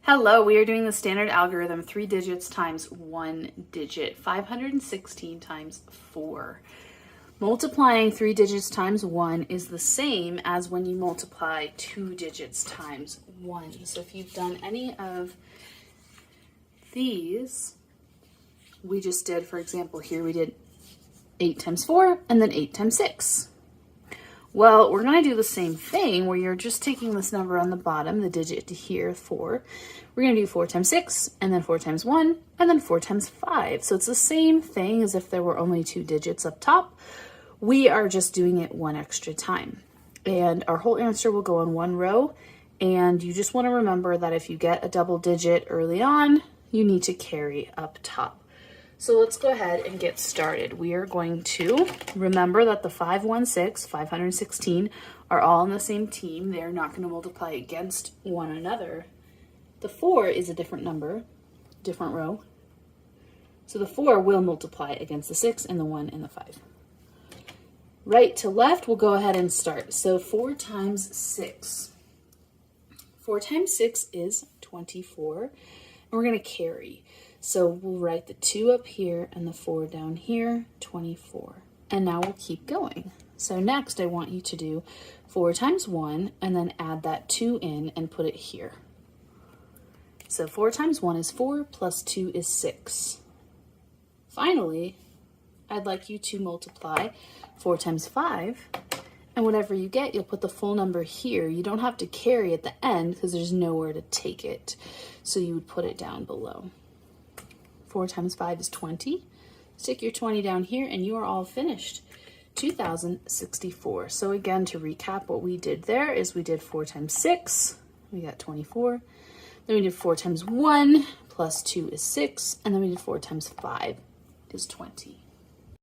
Hello, we are doing the standard algorithm, 3 digits times 1 digit, 516 times 4. Multiplying 3 digits times 1 is the same as when you multiply 2 digits times 1. So if you've done any of these, we just did, for example, here we did 8 times 4 and then 8 times 6. Well, we're going to do the same thing where you're just taking this number on the bottom, the digit here, 4. We're going to do 4 times 6, and then 4 times 1, and then 4 times 5. So it's the same thing as if there were only 2 digits up top. We are just doing it one extra time. And our whole answer will go on one row. And you just want to remember that if you get a double digit early on, you need to carry up top. So let's go ahead and get started. We are going to remember that the 516, 516 are all on the same team. They're not going to multiply against one another. The 4 is a different number, different row. So the 4 will multiply against the 6 and the 1 and the 5. Right to left, we'll go ahead and start. So 4 times 6. 4 times 6 is 24. And we're going to carry. So we'll write the 2 up here and the 4 down here, 24. And now we'll keep going. So next I want you to do 4 times 1 and then add that 2 in and put it here. So 4 times 1 is 4 plus 2 is 6. Finally, I'd like you to multiply 4 times 5, and whatever you get, you'll put the full number here. You don't have to carry at the end because there's nowhere to take it. So you would put it down below. 4 times 5 is 20. Stick your 20 down here and you are all finished. 2064. So again, to recap, what we did there is we did 4 times 6, we got 24. Then we did 4 times 1 plus 2 is 6, and then we did 4 times 5 is 20.